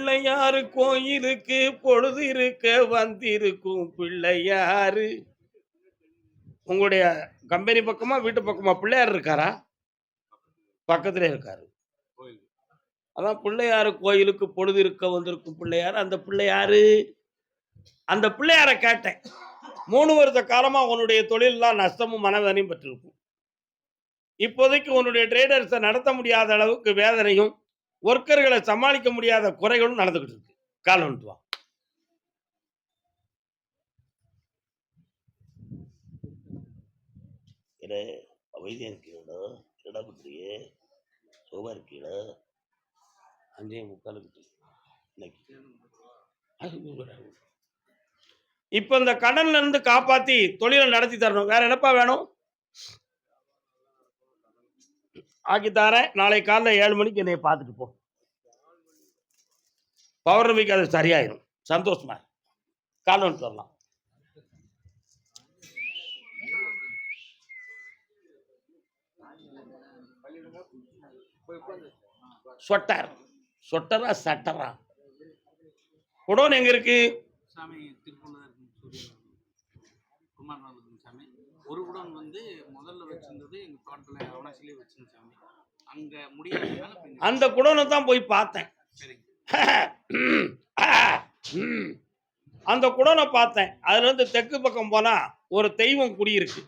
பிள்ளையாரு கோயிலுக்கு பொழுது இருக்க வந்திருக்கும் பிள்ளையாரு. உங்களுடைய கம்பெனி பக்கமா வீட்டு பக்கமா பிள்ளையார் இருக்காரா? பக்கத்துல இருக்காரு. அதான் பிள்ளையாரு கோயிலுக்கு பொழுது இருக்க வந்திருக்கும் பிள்ளையார். அந்த பிள்ளையாரு, அந்த பிள்ளையார கேட்டேன். 3 வருட காலமா உன்னுடைய தொழிலெல்லாம் நஷ்டமும் மனவேதனையும் பெற்றிருக்கும். இப்போதைக்கு உன்னுடைய ட்ரேடர்ஸ நடத்த முடியாத அளவுக்கு வேதனையும், ஒர்க்கர்களை சமாளிக்க முடியாத குறைகளும் நடந்துகிட்டு இருக்கு. கால் வந்துட்டு வா. அமைதியா இருக்கீங்களா? என்னடா பண்றீங்க? சுகமா இருக்கீங்களா? 5:45 இப்ப இந்த கடன்ல இருந்து காப்பாத்தி தொழிலை நடத்தி தரணும். வேற என்னப்பா வேணும்? ஆக்கி தரேன். நாளை காலைல 7 மணிக்கு என்னை பார்த்துட்டு போ. பௌர்ணமிக்கு அது சரியாயிரும். சந்தோஷமா காலைல வந்துட்டு வரலாம். சொட்டர் சொட்டரா சட்டரா? குடோன் எங்க இருக்கு? சாமி திருப்பூர்ல இருக்கு. குமாரநாதன் சாமி. ஒரு குடோன் வந்து முதல்ல வச்சிருந்தது எங்க தோட்டத்துல அவனாசிலே வச்சிருந்த சாமி. அங்க முடியாதனால அந்த குடோனை தான் போய் பார்த்தேன். அந்த குடோனை பார்த்தேன். அதுல இருந்து தெற்கு பக்கம் போனா ஒரு தெய்வம் குடியிருக்கு.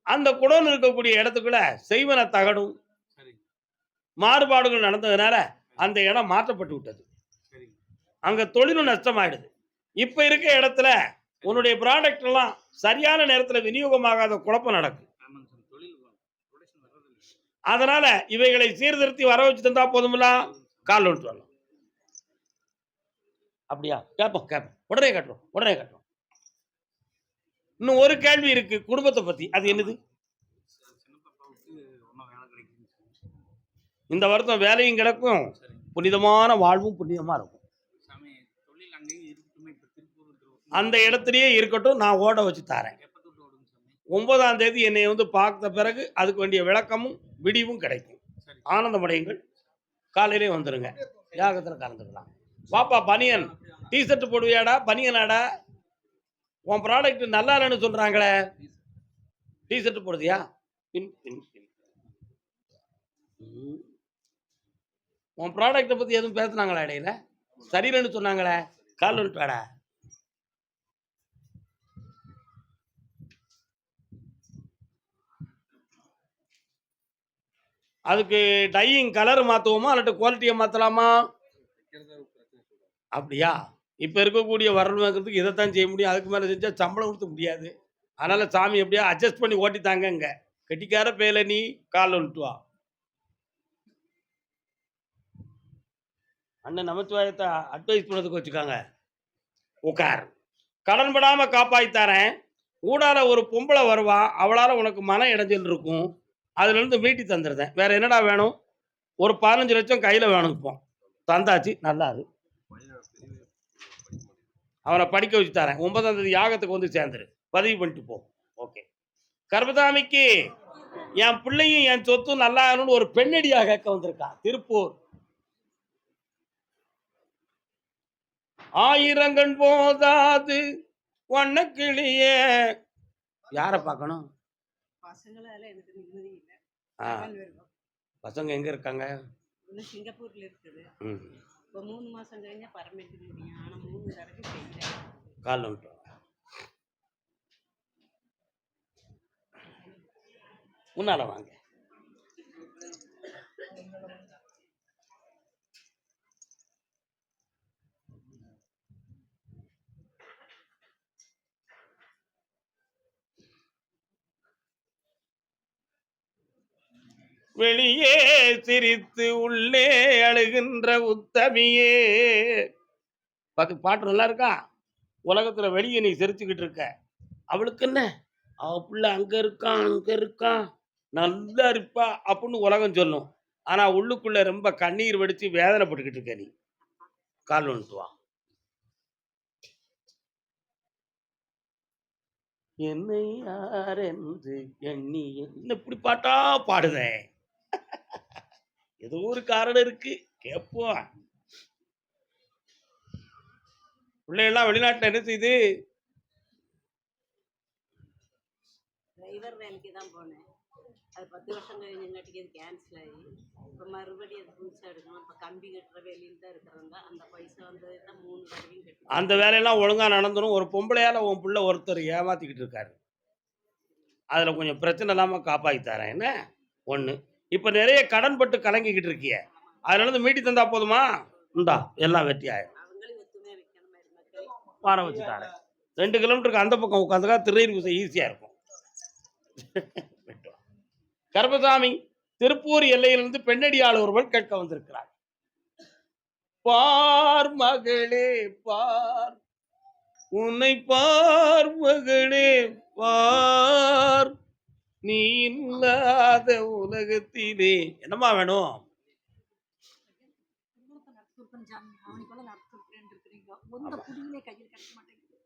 அந்த குடோன் இருக்கக்கூடிய இடத்துக்குள்ள செய்வன தகடும் மாறுபாடுகள் நடந்ததுனால அந்த இடம் மாற்றப்பட்டு விட்டது. அங்க தொழிலும் நஷ்டமாயிடுது. இப்ப இருக்க இடத்துல உன்னுடைய ப்ராடக்ட் எல்லாம் சரியான நேரத்தில் விநியோகமாகாத குழப்பம் நடக்கும். அதனால இவைகளை சீர்திருத்தி வர வச்சு தந்தா போதும்ல. கால் வந்துட்டு வரலாம். அப்படியா? கேட்போம் கேட்போம். உடனே கட்டுறோம் உடனே கட்டுறோம். இன்னும் ஒரு கேள்வி இருக்கு குடும்பத்தை பத்தி. அது என்னது? இந்த வருஷம் வேலையும் கிடக்கும், புனிதமான வாழ்வும் புனிதமா இருக்கும். அந்த இடத்துலயே இருக்கட்டும். நான் ஓட வச்சு தரேன். 9ஆம் தேதி என்னை வந்து பார்த்த பிறகு அதுக்கு வேண்டிய விளக்கமும் விடிவும் கிடைக்கும். ஆனந்தமடையுங்கள். காலையிலே வந்துருங்க. யாகத்தில் கலந்துக்கலாம். பாப்பா பனியன் டிஷர்ட் போடுவியாடா? பனியனாடா? உன் ப்ராடக்ட் நல்லா இல்லைன்னு சொல்றாங்களே, டிஷர்ட் போடுதியா? பின் பின் பின். உன் ப்ராடக்ட்டை பத்தி எதுவும் பேசுனாங்களா? இடையில சரியில்லைன்னு சொன்னாங்களே. கால் வந்துட்டாடா. அதுக்கு டையிங் கலர் மாற்றுவோமா இல்லாட்டி குவாலிட்டியை மாற்றலாமா? அப்படியா? இப்போ இருக்கக்கூடிய வரணுங்கிறதுக்கு இதைத்தான் செய்ய முடியும். அதுக்கு மேலே செஞ்சால் சம்பளம் கொடுக்க முடியாது. அதனால் சாமி எப்படியா அட்ஜஸ்ட் பண்ணி ஓட்டித்தாங்க. இங்கே கெட்டிக்கார பேல நீ கால் வந்துட்டு வா. அண்ணன் நமச்சிவாயத்தை அட்வைஸ் பண்ணதுக்கு வச்சுக்காங்க. உட்கார். கடன் படாமல் காப்பாற்றித்தரேன். ஊடால ஒரு பொம்பளை வருவா, அவளால் உனக்கு மன இடைஞ்சல் இருக்கும். அதுலேருந்து மீட்டி தந்துடுறேன். வேற என்னடா வேணும்? ஒரு 15 லட்சம் கையில் வேணும். இப்போ தந்தாச்சு. நல்லா இரு. அவனை படிக்க வச்சு தரேன். 9ஆம் தேதி யாகத்துக்கு வந்து சேர்ந்துரு. பதிவு பண்ணிட்டு போ. ஓகே. கர்மசாமிக்கு என் பிள்ளையும் என் சொத்தும் நல்லா ஆகணும்னு ஒரு பெண்ணடியாக கேட்க வந்திருக்கான். திருப்பூர். 1000 கண் போதாது வண்ணக்கிளியே. யாரை பார்க்கணும்? பசங்க எங்க இருக்காங்க? சிங்கப்பூர்ல இருக்குது. இப்போ 3 மாசம் கழிஞ்சா பரமேட்டு முடியும். ஆனா 3 தடவை செய்யல. கால் வந்துட்டு முன்னால வாங்க. வெளியே சிரித்து உள்ளே அழுகின்ற உத்தமியே. பாட்டு நல்லா இருக்கா? உலகத்துல வெளியே நீ சிரிச்சுக்கிட்டு இருக்க, அவளுக்கு என்ன, அவ பிள்ளை அங்க இருக்கான் நல்லா இருப்பா அப்படின்னு உலகம் சொல்லும். ஆனா உள்ளுக்குள்ள ரொம்ப கண்ணீர் வடிச்சு வேதனைப்பட்டுக்கிட்டு இருக்க நீ. கால் வந்துட்டு வா. என்னை யார் என்று எண்ணி என்ன இப்படி பாட்டா பாடுதேன். ஏதோ ஒரு காரணம் இருக்கு, கேட்போம். பிள்ளைகள்லாம் வெளிநாட்டுல என்ன செய்யுது? டிரைவர் வேலைக்கு தான் போனேன். அது 10 வருஷம் கழிஞ்சங்காட்டிக்கு அது கேன்சல் ஆகி இப்போ மறுபடியும் அது புதுசாக எடுக்கணும். இப்போ கம்பி கட்டுற வேலையில் தான் இருக்கிறாங்க. அந்த பைசா வந்தது தான் 3 தடவையும் கட்டி அந்த வேலையெல்லாம் ஒழுங்கா நடந்துரும். ஒரு பொம்பளையால உன் புள்ள ஒருத்தர் ஏமாத்திக்கிட்டு இருக்காரு. அதுல கொஞ்சம் பிரச்சனை இல்லாம காப்பாத்தி தரேன் என்ன? 1. இப்ப நிறைய கடன் பட்டு கலங்கிக்கிட்டு இருக்கியே. அதுல இருந்து மீட்டி தந்தா போதுமா? இந்தா எல்லாம் வெற்றி ஆயிடும். அவங்களையும் ஒத்துமையாக வைக்கணும். மக்கள் வார வச்சு தரேன். 2 கிலோமீட்டருக்கு அந்த பக்கம் உட்காந்துக்கா திருநீர் பூசை ஈஸியா இருக்கும். கருப்பசாமி திருப்பூர் எல்லையிலிருந்து பெண்ணடியாள் ஒருவன் கேட்க வந்திருக்கிறார். பார் மகளே பார், உன்னை பார் மகளே பார், நீ இல்லாத உலகத்திலே. என்னம்மா வேணும்? அவனுக்குள்ள நடத்திருக்கேன் இருக்கிறீங்க. ஒந்த புடியிலே கையில் கிடைக்க மாட்டேங்குது.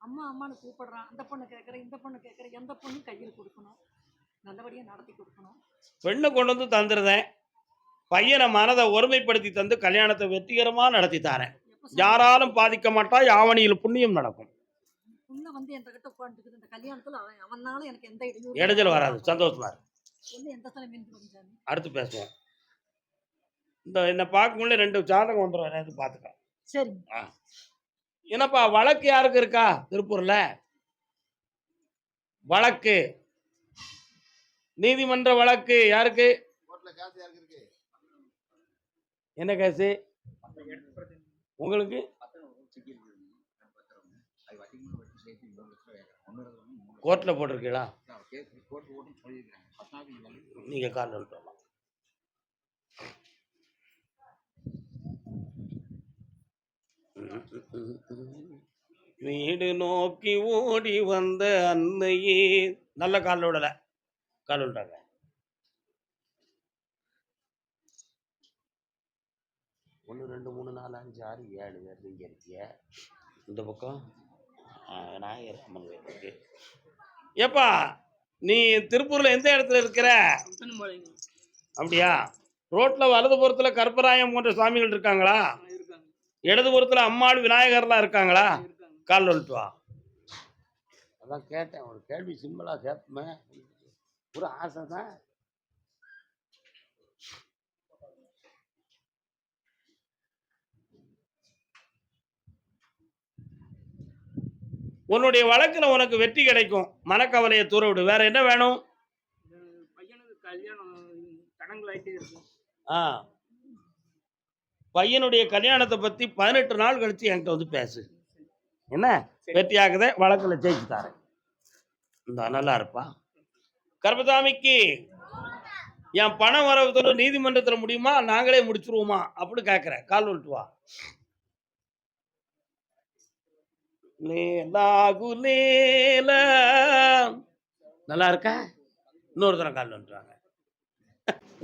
அம்மா அம்மான்னு கூப்பிடுறான். அந்த பொண்ணு கேட்குற, இந்த பொண்ணு கேட்குற, எந்த பொண்ணும் கையில் கொடுக்கணும், நல்லபடியாக நடத்தி கொடுக்கணும். பெண்ணை கொண்டு வந்து தந்துருந்தேன். பையனை மனதை ஒருமைப்படுத்தி தந்து கல்யாணத்தை வெற்றிகரமா நடத்தி தாரேன். யாராலும் பாதிக்க மாட்டா, யாவனியில் புண்ணியம் நடக்கும். உள்ள வந்து என்கிட்ட உட்காந்துக்குது. இந்த கல்யாணத்துல அவனால எனக்கு எந்த இடைஞ்சல் வராது. சந்தோஷமா இருக்கு. ஒண்ணு எந்த தலை மீன் சாமி. அடுத்து பேசுவோம். இந்த என்ன பார்க்கும்போது 2 ஜாதகம் வந்துடும். அது பார்த்துக்கலாம். சரி. என்னப்பா வழக்கு யாருக்கு இருக்கா திருப்பூர்ல? வழக்கு நீதிமன்ற வழக்கு யாருக்கு? என்ன கேசு உங்களுக்கு? கோர்ட்ல போட்டிருக்கீங்களா? நீங்க கால் வந்துட்டு வீடு நோக்கி ஓடி வந்த அன்னையே. நல்ல கால் விடல. கால் விட்டாங்க. 1 2 3 4 5 6 7 பேர் இங்க இருக்கிய. இந்த பக்கம் விநாயகர் அம்மன் கோயில் இருக்கு. ஏப்பா நீ திருப்பூர்ல எந்த இடத்துல இருக்கிற? அப்படியா? ரோட்ல வலதுபுறத்துல கருப்பராயம் போன்ற சுவாமிகள் இருக்காங்களா? இடதுபுறத்துல அம்மாள் விநாயகர்லாம் இருக்காங்களா? கால் வந்துட்டு வா. அதான் கேட்டேன். ஒரு கேள்வி சிம்பிளா கேட்பேன். ஒரு ஆசை தான். உன்னுடைய வழக்குல உனக்கு வெற்றி கிடைக்கும். மனக்கவலையை தூர விடு. வேற என்ன வேணும்? பையனுக்கு கல்யாணம் தடங்கள் ஆயிட்டே இருக்கும். பையனுடைய கல்யாணத்தை பத்தி 18 நாள் கழிச்சு என்கிட்ட வந்து பேசு. என்ன வெற்றியாகுதே வழக்குல ஜெயிச்சு தாரேன். இந்த நல்லா இருப்பா. கருப்பசாமிக்கு என் பணம் வரவுல நீதிமன்றத்தில் முடியுமா, நாங்களே முடிச்சிருவோமா அப்படின்னு கேட்கிறேன். கால் வந்துட்டு வா. நல்லா இருக்க? இன்னொரு தரம் கால் வந்துட்டாங்க.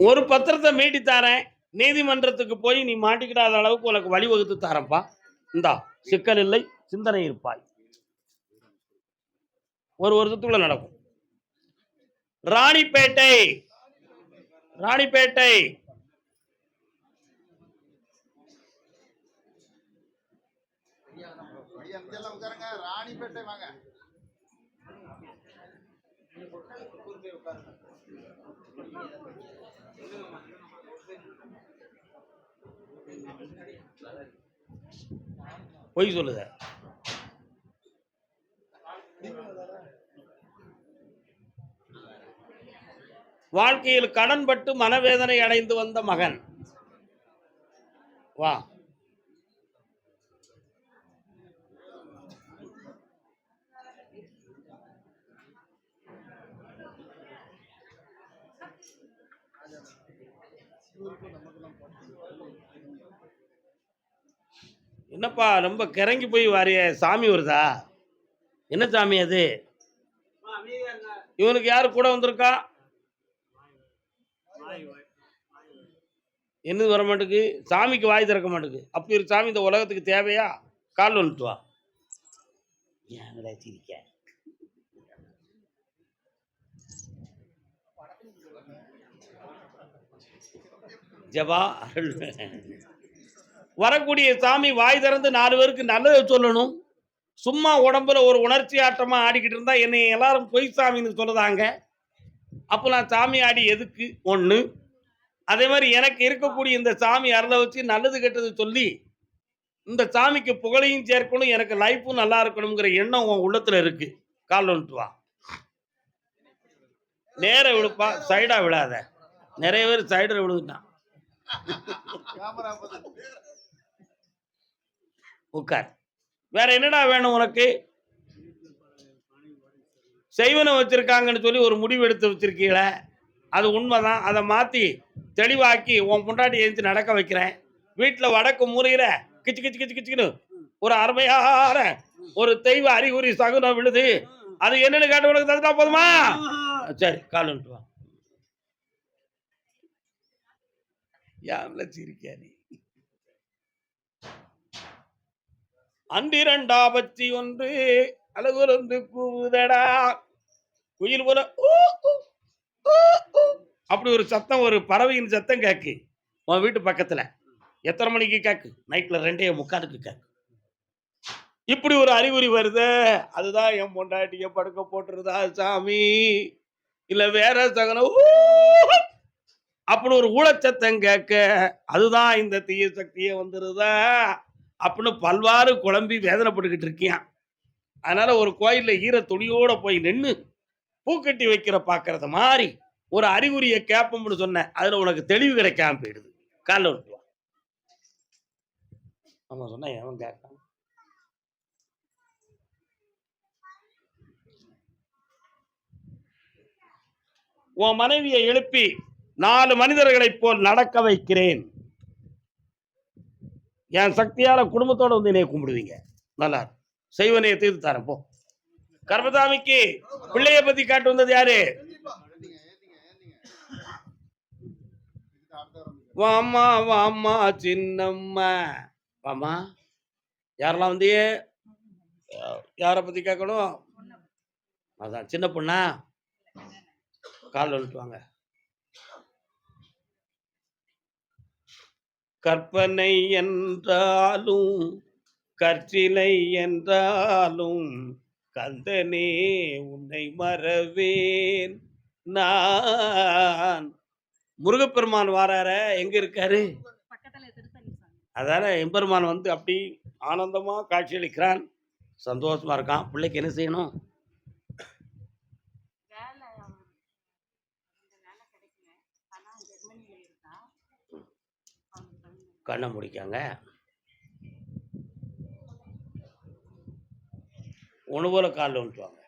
ஒரு பத்திரத்தை மீட்டி தாரேன். நீதிமன்றத்துக்கு போய் நீ மாட்டிக்கிடாத அளவுக்கு உனக்கு வழிவகுத்து தாரப்பா. இந்தா சிக்கல் இல்லை, சிந்தனை இருப்பாய். ஒரு வருஷத்துக்குள்ள நடக்கும். ராணிப்பேட்டை ராணிப்பேட்டை ராணிப்பேட்டை வாங்க. பொய் சொல்லுத. வாழ்க்கையில் கடன்பட்டு மனவேதனை அடைந்து வந்த மகன். வா. என்னப்பா ரொம்ப கிறங்கி போய் வாரிய சாமி வருதா? என்ன சாமி அது? இவனுக்கு யாரு கூட வந்திருக்கா? என்னது வர மாட்டேங்குது? சாமிக்கு வாய் திறக்க மாட்டேங்குது. அப்படி ஒரு சாமி இந்த உலகத்துக்கு தேவையா? கால் வந்துட்டு வா. ஏன்டா சிரிக்க? ஜபா அருள். வரக்கூடிய சாமி வாய் திறந்து 4 பேருக்கு நல்லதை சொல்லணும். சும்மா உடம்புல ஒரு உணர்ச்சி ஆட்டமா ஆடிக்கிட்டு இருந்தா என்னை எல்லாரும் பொய் சாமின்னு சொல்லுதாங்க. அப்போ நான் சாமி ஆடி எதுக்கு? ஒண்ணு. அதே மாதிரி எனக்கு இருக்கக்கூடிய இந்த சாமி அருளை வச்சு நல்லது கெட்டது சொல்லி இந்த சாமிக்கு புகழையும் சேர்க்கணும், எனக்கு லைஃப்பும் நல்லா இருக்கணுங்கிற எண்ணம் உன் உள்ளத்துல இருக்கு. கால் வந்துட்டு வா. நேர விழுப்பா, சைடா விழாத. நிறைய பேர் சைடுல விழுந்துட்டான். கேமரா பார்த்து உட்கார். வேற என்னடா வேணும் உனக்கு? செய்வனை வச்சிருக்காங்கன்னு சொல்லி ஒரு முடிவு எடுத்து வச்சிருக்கீங்கள, அது உண்மைதான். அதை மாத்தி தெளிவாக்கி உன் பொண்டாட்டி எழுந்து நடக்க வைக்கிறேன். வீட்டில் வடக்கு மூலையில கிச்சு கிச்சு கிச்சு கிச்சுன்னு ஒரு அருமையான ஒரு தெய்வ அறிகுறி சகுனம் விழுது. அது என்னன்னு கேட்ட உனக்கு தந்துட்டா போதுமா? சரி, கால் வந்துட்டு வா. யாம்ல சிரிக்கா நீ? அன்றிரண்டாபத்தி ஒன்று அழகுறந்து கூதடா குயில் போல ஊ, ஊ, ஊ, ஊ. அப்படி ஒரு சத்தம், ஒரு பறவையின் சத்தம் கேக்கு உன் வீட்டு பக்கத்துல. எத்தனை மணிக்கு கேக்கு? நைட்ல 2:45 கேக்கு. இப்படி ஒரு அறிகுறி வருது. அதுதான் என் பொண்டாட்டிய படுக்க போட்டுருதா சாமி, இல்ல வேற சகனம் அப்படி ஒரு ஊழச்சத்தம் கேட்க, அதுதான் இந்த தீய சக்தியே வந்துருதா அப்படின்னு பல்வாறு குழம்பி வேதனைப்பட்டுக்கிட்டு இருக்கியான். அதனால ஒரு கோயில்ல ஈர துணியோட போய் நின்று பூக்கட்டி வைக்கிற பாக்குறத மாதிரி ஒரு அறிகுறியை கேட்போம்னு சொன்ன, அதுல உனக்கு தெளிவு கிடைக்காம போயிடுது. காலைல விட்டு வா. ஆமா சொன்ன எவன் கேட்கான்? உன் மனைவியை எழுப்பி 4 மனிதர்களைப் போல் நடக்க வைக்கிறேன். என் சக்தியால குடும்பத்தோட வந்து என்னைய கும்பிடுவீங்க. நல்லா செய்வனையை தீர்த்து தரேன் போ. கர்மசாமிக்கு பிள்ளைய பத்தி காட்டு வந்தது யாரு? வாமா வாமா சின்னம்மா வாமா. யாரெல்லாம் வந்து யாரை பத்தி கேட்கணும்? அதான் சின்ன பொண்ணா. கால் வந்துட்டு வாங்க. கற்பனை என்றாலும் கற்றிலை என்றாலும் கந்தனே உன்னை மறவேன் நான். முருகப்பெருமான் வாரார, எங்க இருக்காரு? அதான எம்பெருமான் வந்து அப்படி ஆனந்தமா காட்சியளிக்கிறான், சந்தோஷமா இருக்கான். பிள்ளைக்கு என்ன செய்யணும்? கண்ணை முடிக்காங்க. உணவுல காலில் வந்துட்டுவாங்க.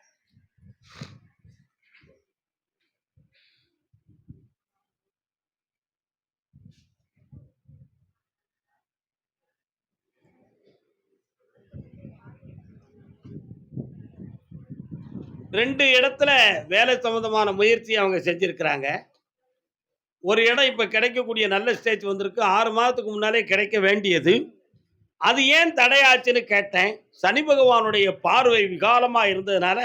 ரெண்டு இடத்துல வேலை சம்பந்தமான முயற்சி அவங்க செஞ்சிருக்கிறாங்க. ஒரு இடம் இப்ப கிடைக்கக்கூடிய நல்ல ஸ்டேஜ் வந்திருக்கு. 6 மாதத்துக்கு முன்னாலே கிடைக்க வேண்டியது. அது ஏன் தடையாச்சுன்னு கேட்டேன். சனி பகவானுடைய பார்வை விகாலமா இருந்ததுனால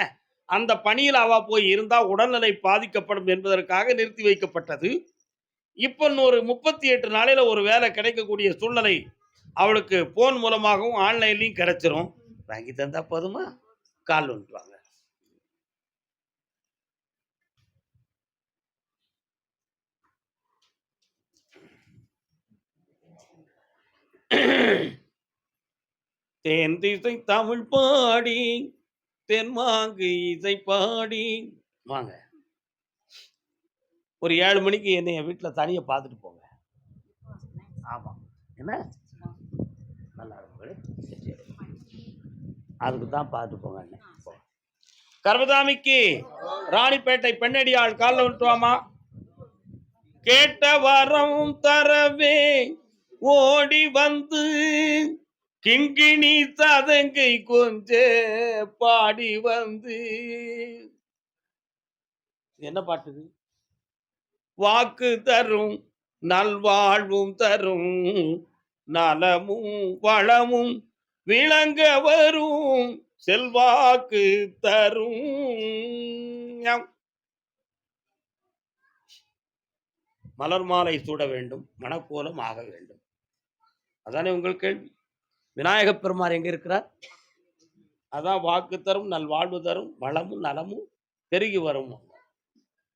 அந்த பணியில் அவ போய் இருந்தா உடல்நிலை பாதிக்கப்படும் என்பதற்காக நிறுத்தி வைக்கப்பட்டது. இப்போ ஒரு 38 நாளையில ஒரு வேலை கிடைக்கக்கூடிய சூழ்நிலை அவளுக்கு போன் மூலமாகவும் ஆன்லைன்லையும் கிடைச்சிரும். வாங்கி தந்தா போதுமா? கால் வந்துட்டுவாங்க. தேன் திசை தமிழ் பாடி தென்மாங்கு இசை பாடி வாங்க. ஒரு 7 மணிக்கு என்னைய வீட்டில் தனியை பார்த்துட்டு போங்க. ஆமா, என்ன நல்லா இருக்கும், அதுக்கு தான் பார்த்துட்டு போங்க. என்ன கர்மசாமிக்கு ராணிப்பேட்டை பெண்ணடியாள் காலில் விட்டுவாமா. கேட்ட வரம் தரவே ஓடி வந்து கிங்கிணி சதங்கை கொஞ்ச பாடி வந்து. என்ன பாட்டுது? வாக்கு தரும் நல்வாழ்வும் தரும் நலமும் வளமும் விளங்க வரும் செல்வாக்கு தரும். மலர் மாலை சூட வேண்டும், மணக்கோலம் ஆக வேண்டும். அதானே உங்கள் கேள்வி. விநாயகப் பெருமான் எங்க இருக்கிறார்? அதான் வாக்கு தரும், நல்வாழ்வு தரும், வளமும் நலமும் பெருகி வரும்.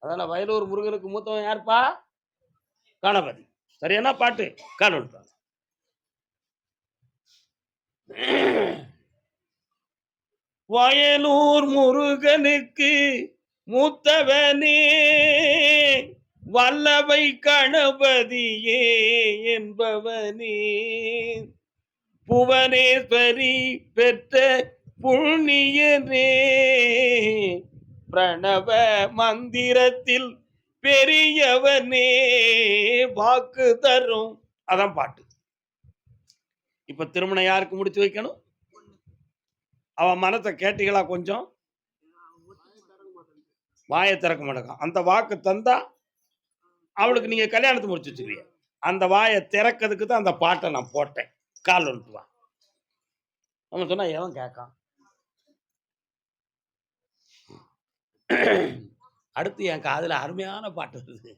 அதனால வயலூர் முருகனுக்கு மூத்தவன் யாருப்பா? கணபதி. சரியான பாட்டு. கால் ஒன்று. வயலூர் முருகனுக்கு மூத்தவனே வல்லவை கணபதியே என்பவனே, புவனேஸ்வரி பெற்ற புண்ணியனே, பிரணவ மந்திரத்தில் பெரியவனே, வாக்கு தரும். அதான் பாட்டு. இப்ப திருமணம் யாருக்கு முடிச்சு வைக்கணும்? அவன் மனத்தை கேட்டீங்களா? கொஞ்சம் வாயை திறக்க மாட்டேங்க. அந்த வாக்கு தந்தா அவளுக்கு நீங்க கல்யாணத்தை முடிச்சு வச்சுருவீங்க. அந்த வாயை திறக்கிறதுக்கு தான் அந்த பாட்டை நான் போட்டேன். கால் வந்துட்டு வா. அவன் சொன்னா எவன் கேட்கான்? அடுத்து என் காதுல அருமையான பாட்டு வருது.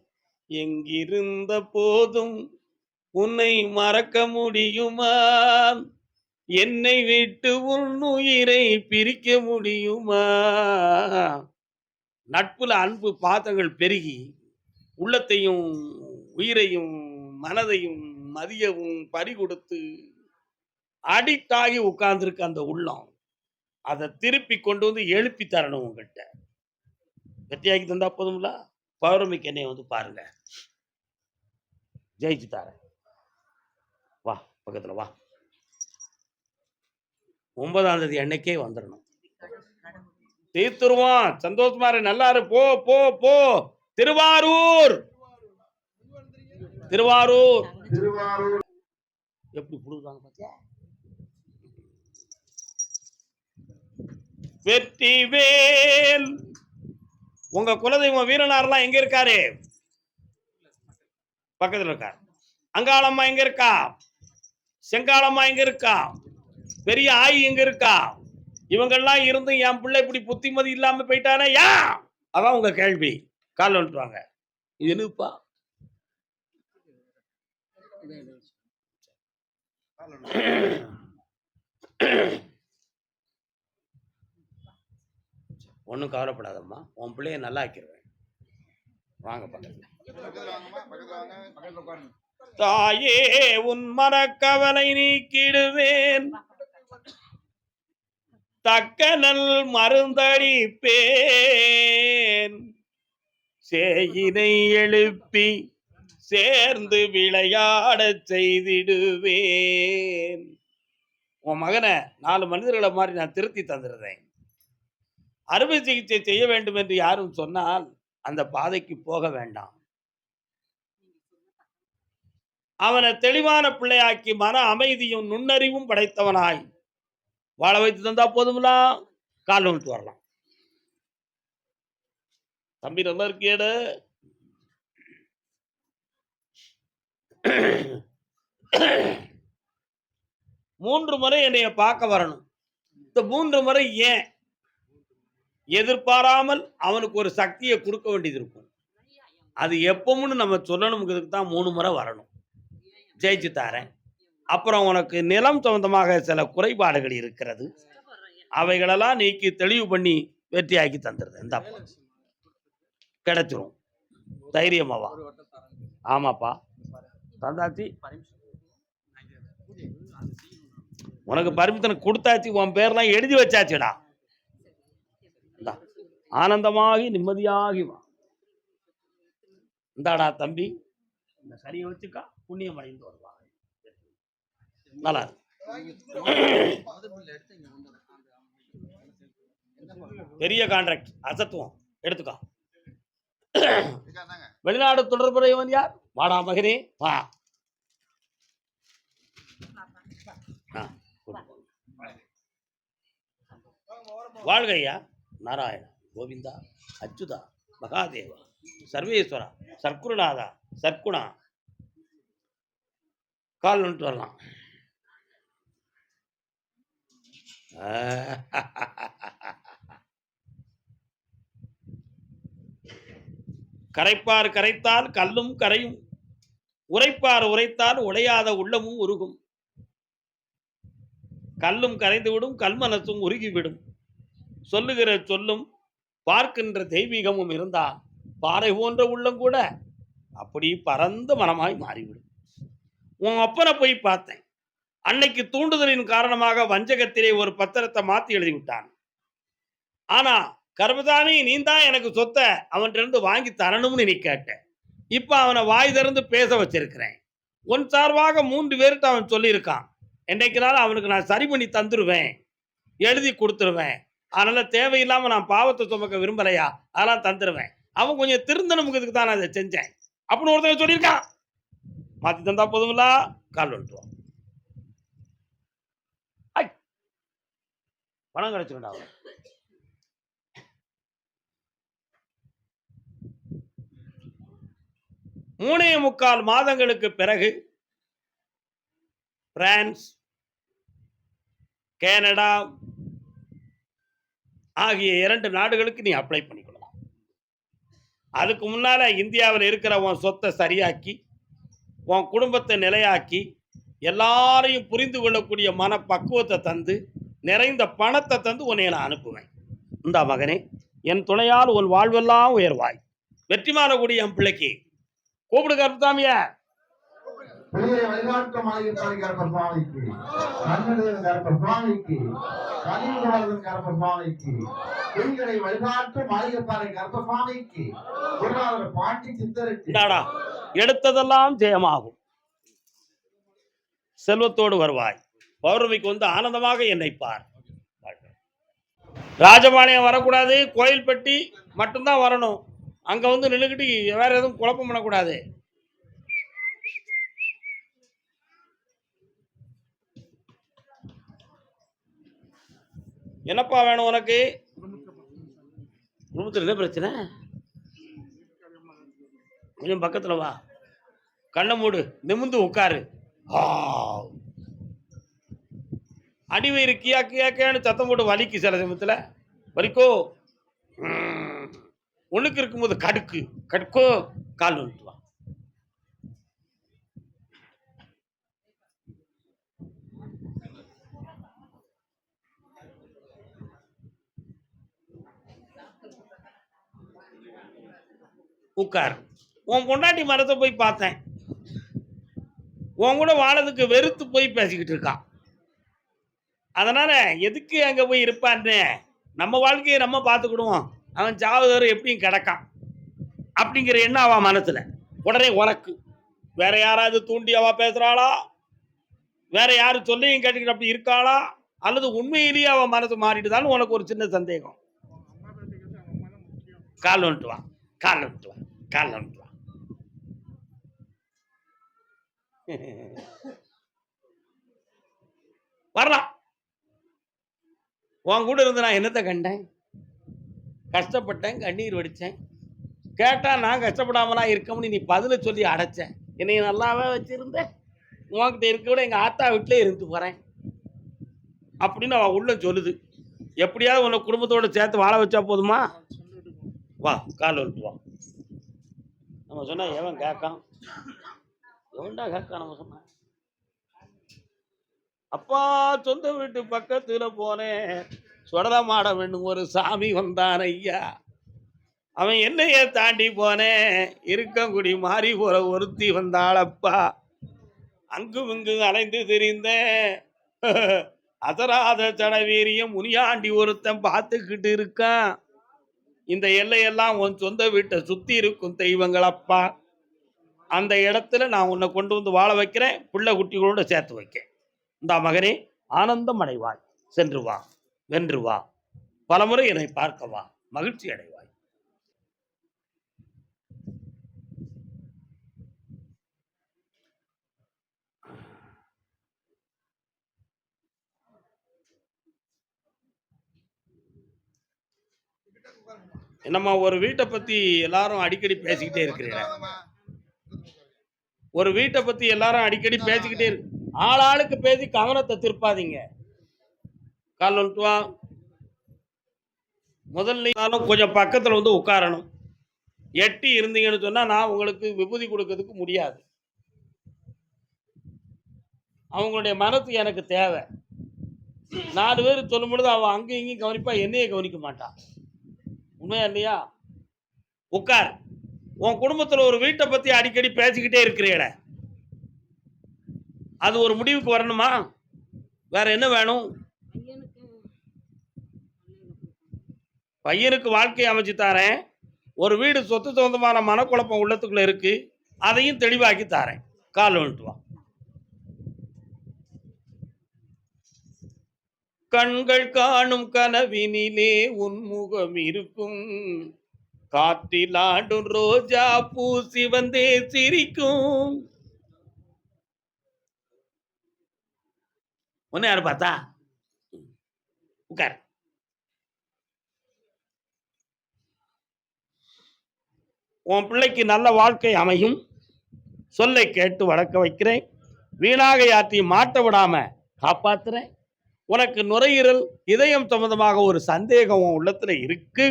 எங்கிருந்த போதும் உன்னை மறக்க முடியுமா, என்னை விட்டு உன் உயிரை பிரிக்க முடியுமா. நட்புல அன்பு பாதங்கள் பெருகி உள்ளத்தையும் உயிரையும் மனதையும் மதியவும் பறி கொடுத்து அடிக்டாகி உட்கார்ந்துருக்கு அந்த உள்ளம். அதை திருப்பி கொண்டு வந்து எழுப்பி தரணும் உங்கள்கிட்ட. வெற்றியாக்கி தந்தா போதும்ல. பௌர்ணமிக்கு என்னை வந்து பாருங்க, ஜெயிச்சு தரேன். வா பக்கத்துல வா. 9ஆம் தேதி அன்னைக்கே வந்துடணும். தீர்த்துருவான். சந்தோஷமா இரு, நல்லா இரு. போ போ போ. திருவாரூர் திருவாரூர் எப்படி புடுவாங்க பாத்தியா? வெற்றிவேல். உங்க குலதெய்வம் வீரனாரெல்லாம் எங்க இருக்காரு? பக்கத்துல இருக்காரு. அங்காளம்மா எங்க இருக்கா? செங்காளம்மா எங்க இருக்கா? பெரிய ஆயி எங்க இருக்கா? இவங்கெல்லாம் இருந்து என் பிள்ளை இப்படி புத்திமதி இல்லாம போயிட்டானே யா? அதான் உங்க கேள்வி. கால் வந்துட்டுவாங்க. இது என்னப்பா? ஒன்றும் கவலைப்படாதம்மா, உன் பிள்ளைய நல்லா ஆக்கிடுவேன். வாங்க பக்கத்துல. தாயே உன் மனக்கவலை நீக்கிடுவேன், தக்கனல் மருந்தடிப்பேன், சேயினை எழுப்பி சேர்ந்து விளையாட செய்திடுவேன். உன் மகனை 4 மனிதர்களை மாதிரி நான் திருத்தி தந்துடுறேன். அறுவை சிகிச்சை செய்ய வேண்டும் என்று யாரும் சொன்னால் அந்த பாதைக்கு போக வேண்டாம். அவனை தெளிவான பிள்ளையாக்கி மன அமைதியும் நுண்ணறிவும் படைத்தவனாய் வாழ வைத்து தந்தா போதும்லா. கால் வந்துட்டு வரலாம். தம்பி நல்லா இருக்கியட. 3 முறை என்னைய பார்க்க வரணும். இந்த 3 முறை ஏன்? எதிர்பாராமல் அவனுக்கு ஒரு சக்தியை கொடுக்க வேண்டியது இருக்கும். அது எப்பவும் நம்ம சொல்லணுங்கிறதுக்கு தான் 3 முறை வரணும். ஜெயிச்சு தாரேன். அப்புறம் உனக்கு நிலம் சம்பந்தமாக சில குறைபாடுகள் இருக்கிறது, அவைகளெல்லாம் நீக்கி தெளிவு பண்ணி வெற்றியாக்கி தந்துடுது. இந்த கிடைச்சிரும். தைரியமாவா? ஆமாப்பா தந்தாச்சு. உனக்கு பர்மிஷன் கொடுத்தாச்சு. உன் பேர்லாம் எழுதி வச்சாச்சுடா. ஆனந்தமாகி நிம்மதியாகி வா. இந்தாடா தம்பி, இந்த சரியை வச்சுக்கா, புண்ணியம் அடைந்து வருவா. நல்லா பெரிய கான்ட்ராக்ட் அசத்துவம் எடுத்துக்கோ. வெளிநாடு தொடர்புடையவன் யார்? வாடா மகனே வா. வாழ்க ஐயா. நாராயண கோவிந்தா அச்சுதா மகாதேவா சர்வேஸ்வரா சர்க்குருநாதா சர்க்குணா. கால் வந்துட்டு வரலாம். கரைப்பார் கரைத்தால் கல்லும் கரையும், உரைப்பார் உரைத்தால் உடையாத உள்ளமும் உருகும். கல்லும் கரைந்து விடும், கல்மனசும் உருகிவிடும். சொல்லுகிற சொல்லும் பார்க்கின்ற தெய்வீகமும் இருந்தா பாறை போன்ற உள்ளம் கூட அப்படி பரந்த மனமாய் மாறிவிடும். உன் அப்பனை போய் பார்த்தேன். அன்னைக்கு தூண்டுதலின் காரணமாக வஞ்சகத்திலே ஒரு பத்திரத்தை மாத்தி எழுதி விட்டான். ஆனா கர்மசாமி, நீ தான் எனக்கு சொத்தை அவன்கிட்ட வாங்கி தரணும்னு நீ கேட்ட. இப்ப அவனை வாய் திறந்து பேச வச்சிருக்கிறேன். உன் சார்பாக 3 பேர்கிட்ட அவன் சொல்லியிருக்கான். என்னைக்குனாலும் அவனுக்கு நான் சரி பண்ணி தந்துருவேன், எழுதி கொடுத்துருவேன். அதனால தேவையில்லாம நான் பாவத்தை சுமக்க விரும்பலையா, அதெல்லாம் தந்துருவேன். அவன் கொஞ்சம் திருந்தணுங்கிறதுக்கு தான் நான் அதை செஞ்சேன் அப்படின்னு ஒருத்தர் சொல்லியிருக்கான். மாத்தி தந்தா போதுங்களா? கால் வந்துட்டுவோம். பணம் கிடைச்சுடா. 3.25 மாதங்களுக்கு பிறகு பிரான்ஸ், கனடா ஆகிய 2 நாடுகளுக்கு நீ அப்ளை பண்ணிக்கொள்ளலாம். அதுக்கு முன்னால இந்தியாவில் இருக்கிற உன் சொத்தை சரியாக்கி, உன் குடும்பத்தை நிலையாக்கி, எல்லாரையும் புரிந்து கொள்ளக்கூடிய மன பக்குவத்தை தந்து, நிறைந்த பணத்தை தந்து உன்னை நான் அனுப்புவேன். இந்த மகனே, என் துணையால் உன் வாழ்வெல்லாம் உயர்வாய். வெற்றிமால கூடிய என் பிள்ளைக்கு கூப்பிடு கருத்தாமிய. பிள்ளையை வழிகாட்டும் ஆகியிருப்பாய் கருப்பசாமிக்கு, கண்ணதேவன் கருப்பசாமிக்கு, கலியுகவரதன் கருப்பசாமிக்கு, பிள்ளைகளை வழிகாட்டும் ஆகியிருப்பாய் கருப்பசாமிக்கு, குருநாதர் பாண்டி சித்தருக்கு எடுத்ததெல்லாம் ஜெயமாகும். செல்வத்தோடு வருவாய். பௌர்ணமிக்கு வந்து ஆனந்தமாக என்னை பார். ராஜபாளையம் வரக்கூடாது, கோயில்பட்டி மட்டும்தான் வரணும். அங்க வந்து நின்றுக்கிட்டு வேற எதுவும் குழப்பம் பண்ணக்கூடாது. என்னப்பா வேணும் உனக்கு? குடும்பத்தில் என்ன பிரச்சனை? கொஞ்சம் பக்கத்துல வா, கண்ணை மூடு, நிமிந்து உட்காரு. அடிவயிறு கியா கியாக்கியான்னு சத்தம் போட்டு வலிக்கு, சில சமயத்தில் வலிக்கோ. ஒண்ணுக்கு இருக்கும்போது கடுக்கு கடுக்கோ, கால் வந்துட்டு வா. உட்கார். உன் பொண்டாட்டி மரத்தை போய் பார்த்தேன். உன் கூட வாழறதுக்கு வெறுத்து போய் பேசிக்கிட்டு இருக்கான். அதனால எதுக்கு அங்க போய் இருப்பான்னு, நம்ம வாழ்க்கையை நம்ம பார்த்துக்கிடுவோம், அவன் சாவதோறு எப்படியும் கிடக்கான் அப்படிங்கிற எண்ணம் அவன் மனசுல. உடனே உனக்கு வேற யாராவது தூண்டி அவ பேசுறாளா, வேற யாரு சொல்லியும் கேட்டுக்கிட்டு அப்படி இருக்காளா, அல்லது உண்மையிலேயே அவன் மனசு மாறிட்டுதான் உனக்கு ஒரு சின்ன சந்தேகம். கால் வந்துட்டு வா, கால் வந்துட்டு வா, கால் வந்துட்டு வா. வரலாம். உன் கூட இருந்து நான் என்னத்தை கண்டேன்? கஷ்டப்பட்டேன், கண்ணீர் வடித்தேன். கேட்டால் நான் கஷ்டப்படாமலாம் இருக்கமுன்னு நீ பதில சொல்லி அடைச்சேன். என்னை நல்லாவே வச்சுருந்தேன். உன்கிட்ட இருக்க விட எங்கள் ஆத்தா வீட்டிலே இருந்து போகிறேன் அப்படின்னு அவன் உள்ள சொல்லுது. எப்படியாவது உன்னை குடும்பத்தோடு சேர்த்து வாழ வச்சா போதுமா? வா, கால் வந்துட்டு வா. நம்ம சொன்னா எவன் கேட்கான்? எவன்டா கேட்கான்? நம்ம சொன்ன அப்பா சொந்த வீட்டு பக்கத்துல போனேன், சொடல மாட வேண்டும் ஒரு சாமி வந்தான் ஐயா. அவன் என்னைய தாண்டி போனேன், இருக்கங்குடி மாறி போற ஒருத்தி வந்தாளப்பா. அங்கும் இங்கும் அலைந்து திரிந்தேன், அசராத சடவீரியம் முனியாண்டி ஒருத்தன் பார்த்துக்கிட்டு இருக்கான். இந்த எல்லையெல்லாம் உன் சொந்த வீட்டை சுத்தி இருக்கும் தெய்வங்களப்பா. அந்த இடத்துல நான் உன்னை கொண்டு வந்து வாழ வைக்கிறேன், பிள்ளை குட்டிகளோட சேர்த்து வைக்கிறேன். இந்த மகனே, ஆனந்தம் அடைவாய். சென்று வா, வென்று வா, பலமுறை என்னை பார்க்க வா, மகிழ்ச்சி அடைவாய். என்னம்மா, ஒரு வீட்டை பத்தி எல்லாரும் அடிக்கடி பேசிக்கிட்டே இருக்கிறீங்க. ஒரு வீட்டை பத்தி எல்லாரும் அடிக்கடி பேசிக்கிட்டே இருக்கு. ஆளாளுக்கு பேசி கவனத்தை திருப்பாதீங்க. கால் வந்துட்டு வா. முதல்ல கொஞ்சம் பக்கத்துல வந்து உட்காரணும். எட்டி இருந்தீங்கன்னு சொன்னா நான் உங்களுக்கு விபூதி கொடுக்கறதுக்கு முடியாது. அவங்களுடைய மனசு எனக்கு தேவை. 4 பேர் சொல்லும் பொழுது அவன் அங்கேயும் இங்கேயும் கவனிப்பா, என்னையே கவனிக்க மாட்டான். உண்மையா இல்லையா? உட்கார். உன் குடும்பத்துல ஒரு வீட்டை பத்தி அடிக்கடி பேசிக்கிட்டே இருக்கிறீங்களே, அது ஒரு முடிவுக்கு வரணுமா? வேற என்ன வேணும்? பையனுக்கு வாழ்க்கையை அமைச்சு தாரேன். ஒரு வீடு சொத்து சொந்தமான மனக்குழப்பம் உள்ளத்துக்குள்ள இருக்கு, அதையும் தெளிவாக்கி தாரேன். கால் வந்துட்டு வா. கண்கள் காணும் கனவினிலே உன்முகம் இருக்கும், காற்றில் ஆடும் ரோஜா பூ சிவந்தே சிரிக்கும். ஒன்னு யாரு பார்த்தா? உட்கார். உன் பிள்ளைக்கு நல்ல வாழ்க்கை அமையும். சொல்லை கேட்டு வளர்க்க வைக்கிறேன். வீணாக யாத்தையும் மாட்ட விடாம காப்பாத்துறேன். உனக்கு நுரையீரல் இதயம் சம்பந்தமாக ஒரு சந்தேகம் உன் உள்ளத்துல இருக்கு,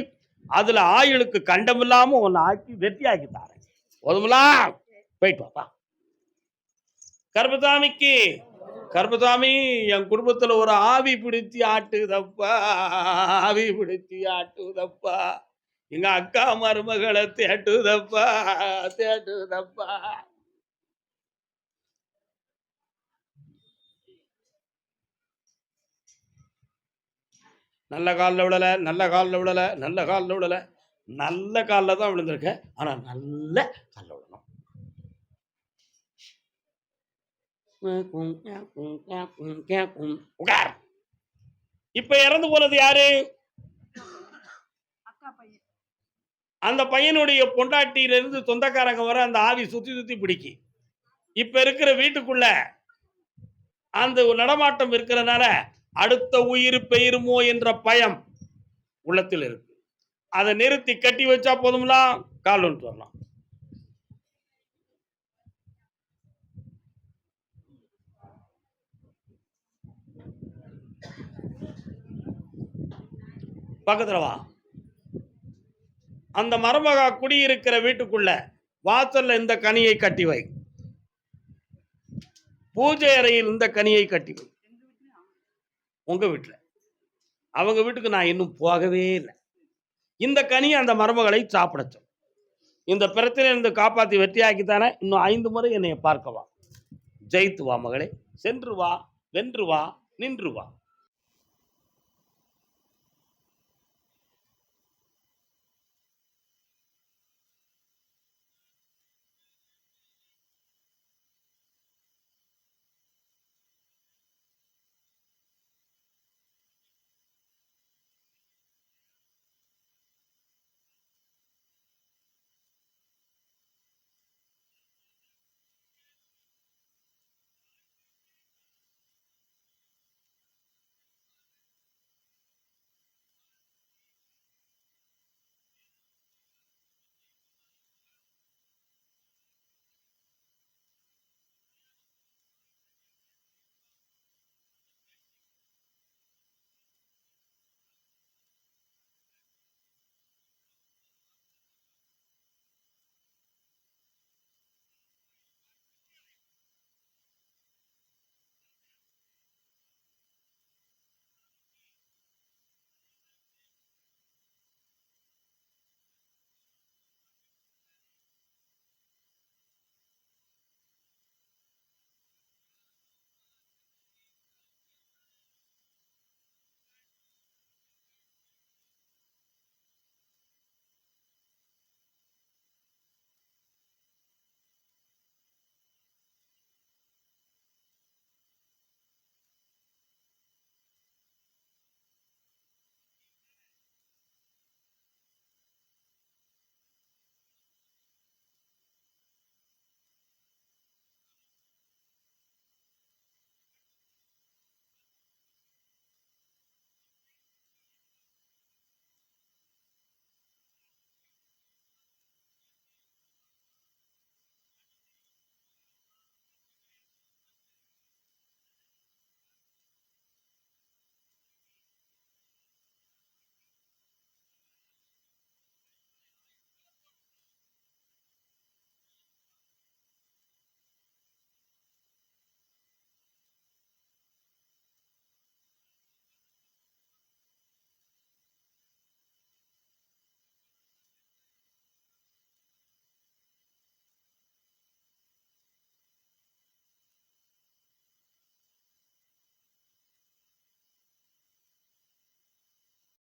அதுல ஆயுளுக்கு கண்டமில்லாம உன்னை ஆக்கி வெற்றியாக்கி தாரேன். போதுங்களா? போயிட்டு வாப்பா. கர்பசாமிக்கு கர்பசாமி, என் குடும்பத்துல ஒரு ஆவி பிடிச்சி ஆட்டுதப்பா, ஆவி பிடிச்சி ஆட்டுதப்பா, எங்க அக்கா மருமகளை தேட்டுதப்பா, தேட்டுதப்பா. நல்ல காலில் விழல, நல்ல காலில் விழல, நல்ல காலில் விழல, நல்ல காலில் தான் விழுந்திருக்க, ஆனா நல்ல காலில் விழணும். உட்கார். இப்ப இறந்து போனது யாரு? அக்கா பையன். அந்த பையனுடைய பொண்டாட்டியிலிருந்து சொந்தக்காரங்க வர அந்த ஆவி சுத்தி சுத்தி பிடிக்கி. இப்ப இருக்கிற வீட்டுக்குள்ள அந்த நடமாட்டம் இருக்கிறதுனால அடுத்த உயிர் பெயருமோ என்ற பயம் உள்ளத்தில் இருக்கு. அதை நிறுத்தி கட்டி வச்சா போதும்ல, கால் வந்துட்டு வரலாம். பக்கத்துல வா. அந்த மருமகா குடியிருக்கிற வீட்டுக்குள்ள வாசல்ல இந்த கனியை கட்டி வை. பூஜை அறையில் இந்த கனியை கட்டி வை. உங்க வீட்டுல, அவங்க வீட்டுக்கு நான் இன்னும் போகவே இல்லை. இந்த கனியை அந்த மருமகளை சாப்பிடச்சோம். இந்த பிரச்சனையிலிருந்து காப்பாற்றி வெற்றியாக்கித்தானே இன்னும் 5 முறை என்னை பார்க்க வா. ஜெயித்து வா மகளே, சென்று வா, வென்று வா, நின்று வா.